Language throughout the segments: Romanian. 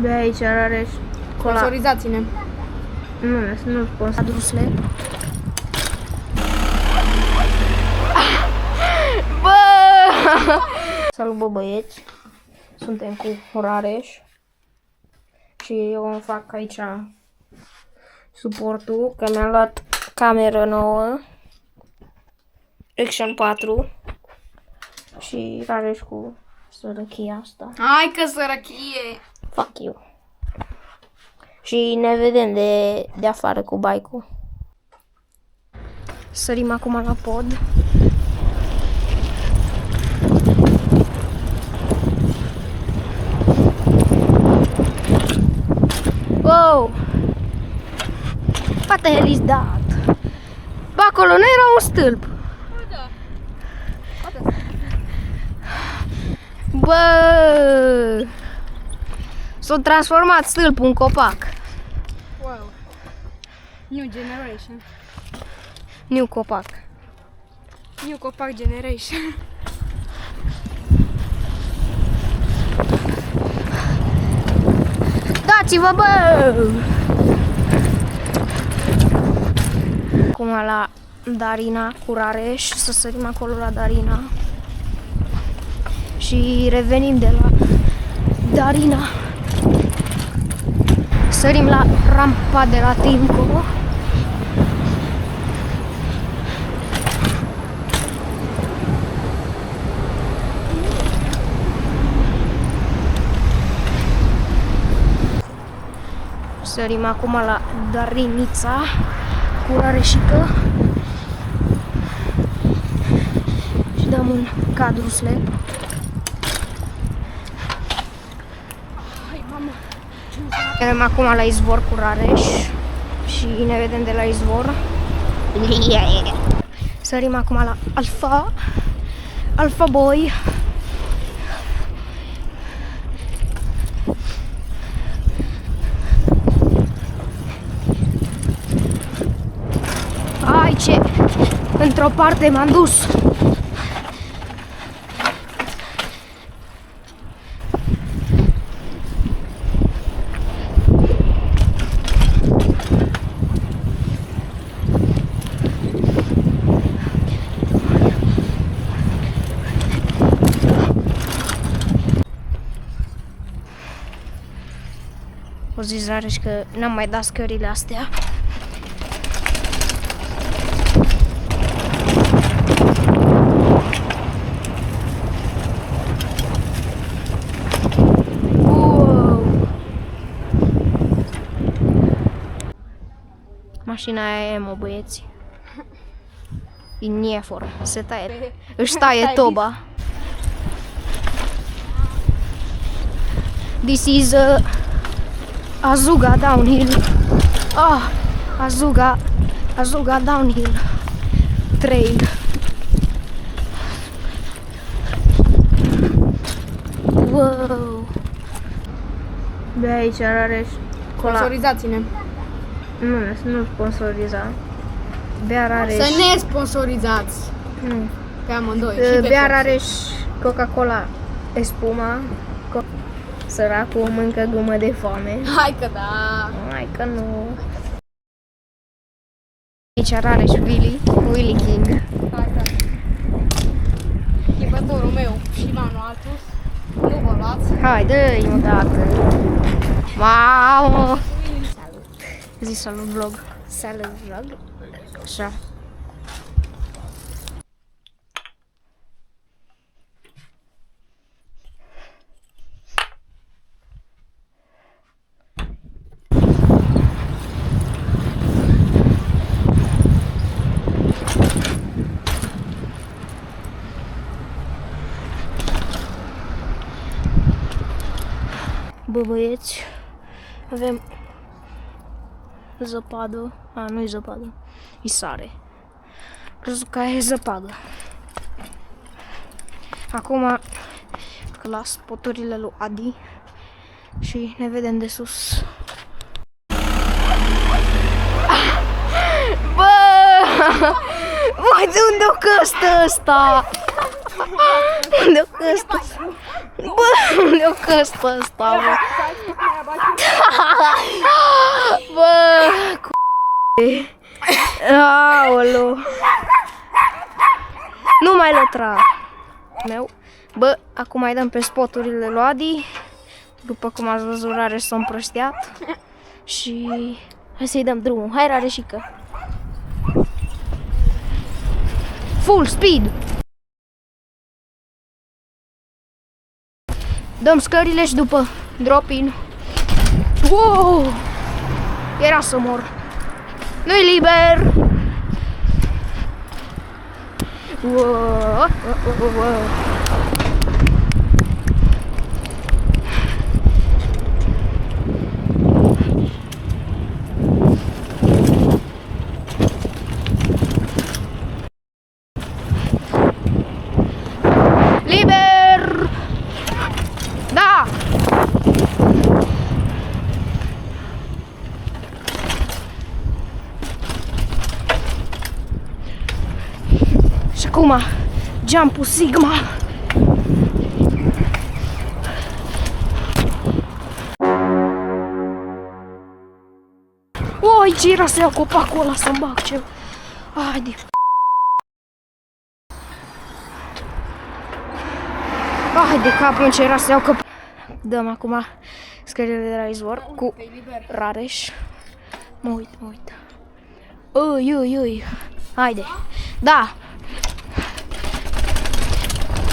De aici are cola. Sponsorizați-ne. Nu sponsor. Adusle. Bă! Salut, bă, băieți. Suntem cu Rareș. Și eu îmi fac aici suportul, că mi-am luat cameră nouă. Action 4. Și Rareș cu sărăchia asta. Hai că sărăchie! Fuck you. Și ne vedem de afară cu bike-ul. Sărim acum la pod. Wow! What the hell is that? Bă, acolo nu era un stâlp. Bă! S-a transformat stâlpul în copac. Wow. New generation. New copac. New copac generation. Dați-vă, bă! Acum la Darina cu Rareș, să sărim acolo la Darina. Și revenim de la Darina. Sărim la rampa de la Timco. Sărim acum la Darinița cu Rareșică. Și dăm un cadru slab. Hai, mama. Mergem acum la izvor cu Rareș și ne vedem de la izvor. Sărim acum la Alpha Boy. Ai ce! Într-o parte m-am dus. O zis Rareș că n-am mai dat scările astea. Wow. Mașina aia e emo, băieți. E nefor. Se taie. Își taie toba. This is Azuga downhill. Azuga downhill trail. Wow. De aici Rareș cola. Sponsorizați-ne. Nu sponsoriza. Bea Rareș. Să ne sponsorizați. Pe amândoi. Și pe Bea Fox. Rareș Coca-Cola Espuma. Săracul mâncă gumă de foame. Hai că da. Hai că nu. Aici Rareș Willy King. Hai că. Schimbătorul meu și Manu Altus. Nu vă luați. Hai, dă-i o dată. Mamă! Zi salut vlog. Salut vlog. Așa. Bă, băieți, avem zăpadă. Nu e zăpadă, e sare. Crezut că e zăpadă. Acum las spoturile lui Adi și ne vedem de sus. Bă! Uai, de unde-o căstă ăsta? Unde-o căstă? Bă, unde-o căstă ăsta, bă? Bă, aolo. Nu mai lătra. Meu. Bă, acum mai dăm pe spoturile lui Adi. După cum ați văzut, Rareș s-a împrăștiat. Și hai să-i dăm drumul. Hai, Rareșică. Full speed. Dăm scările și după drop-in. Wow! Era să mor. Nu-i liber! Wow! Liber! Da! Și acum, jump-ul Sigma. O, aici era să iau copacul ăla să-mi bag ceva. Haide. Hai de cap, eu ce era să iau că... Dăm acum scările de la izvor cu Rareș. Mă uit. Ui. Haide. Da.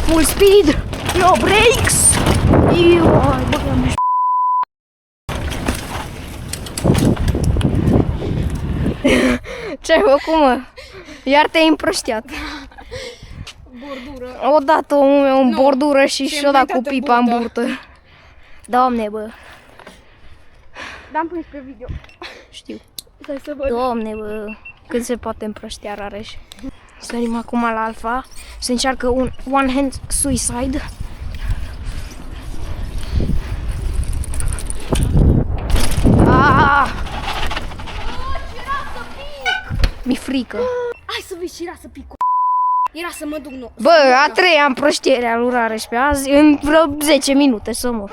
Full speed. No brakes. Ioi, bă, am ce-ai făcut, mă? Iar te-ai împrăștiat. Bordură. Odată omul meu în bordură și ce și-o dat cu merită pipa în burtă. burtă. Doamne, bă. Am pus pe video. Știu. Stai să văd. Doamne, bă. Cât se poate împrăștia Rareș. Sărim acum la Alfa. Se încearcă un one hand suicide. Ah! Mi-e frică. Hai să vezi și era să pic. Era să mă duc nou. Bă, a treia împrăștiere a lui Rareș pe azi, în vreo 10 minute să mor.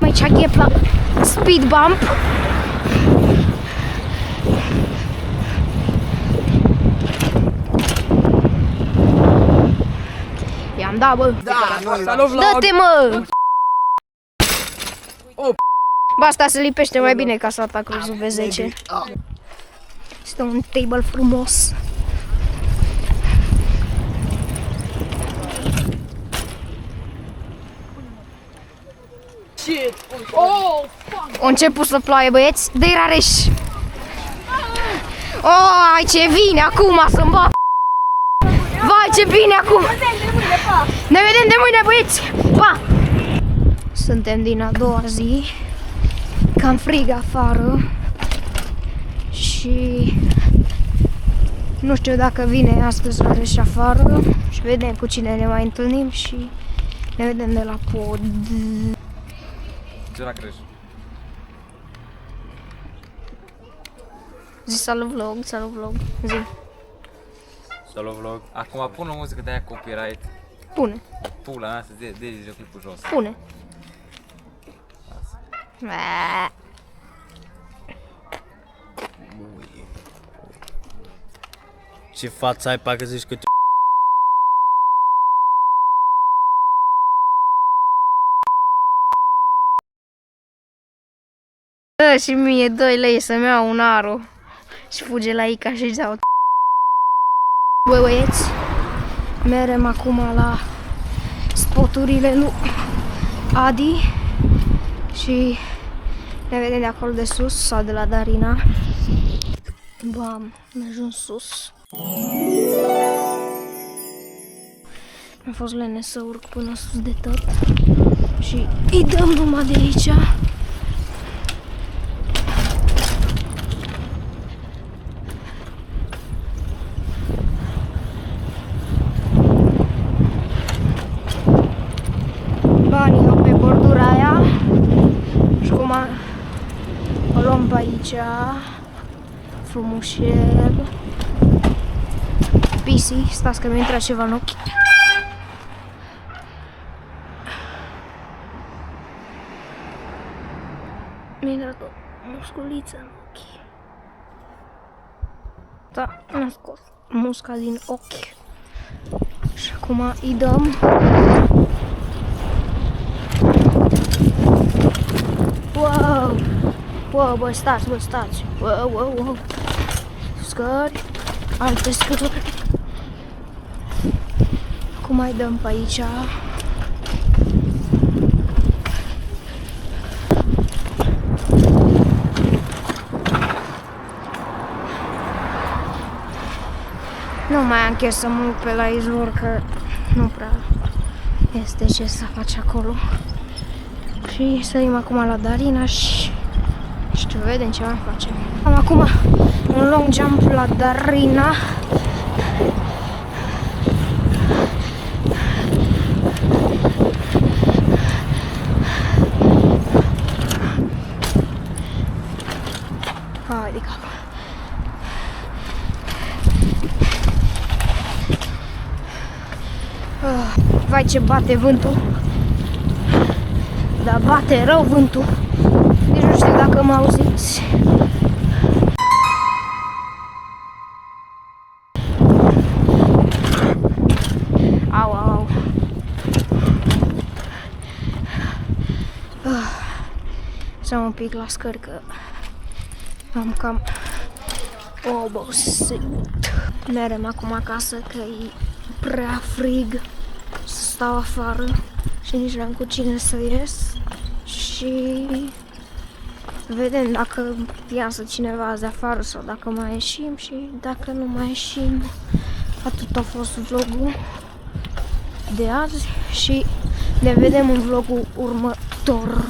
Aici ghep la speed bump. I-am dat, bă. Dă-te, mă! Bă, asta se lipește mai bine ca Santa Cruz V10. Este un table frumos. Shit. Oh, fuck. A început să ploaie, băieți. Dă-i Rareș. Oh, ai ce vine acum să-mi bag. Vai, ce vine acum. Ne vedem de mâine, băieți. Pa! Suntem din a doua zi. Cam frig afară. Și nu știu dacă vine astăzi Rareș afară. Și vedem cu cine ne mai întâlnim și ne vedem de la pod. Ce la crești? Zi salut vlog, zi. Salut vlog. Acum pun o muzică de aia copyright. Pune, Pula mea să dea videoclipul jos. pune. Bă. Ce față ai, parcă zici că Dă și mie 2 lei să-mi iau un aro. Și fuge la Ica și-și dau. Băi, băieți, merem acum la spoturile lui Adi și ne vedem de acolo de sus sau de la Darina. Bam, am ajuns sus. Mi-a fost lene să urc până sus de tot. Și îi dăm numai de aici. Banii au pe bordura aia și cum o luăm pe aici, frumușel. Pisi, stați că mi-a intrat ceva în ochi. Mi-a intrat o musculiță în ochi. Da, mi-a scos musca din ochi. Și acum îi dăm. Wow! Wow, băi, stați, băi, stați! Wow, wow, wow! Scări! Alte scări! Acum mai dăm pe aici. Nu mai am chef să mă uit pe la izvor, că nu prea este ce să faci acolo. Și sărim acum la Darina și vedem ce mai facem. Am acum un long jump la Darina. Hai de cap. Vai ce bate vântul. Dar bate rău vântul. Nici nu știu dacă mă auziți. Au, au. Să un pic la scări că am cam obosit. Merem acum acasă că e prea frig să stau afară și nici nu am cu cine să ies. Și vedem dacă iasă cineva azi afară sau dacă mai ieșim și dacă nu mai ieșim. Atât a fost vlogul de azi și ne vedem în vlogul următor.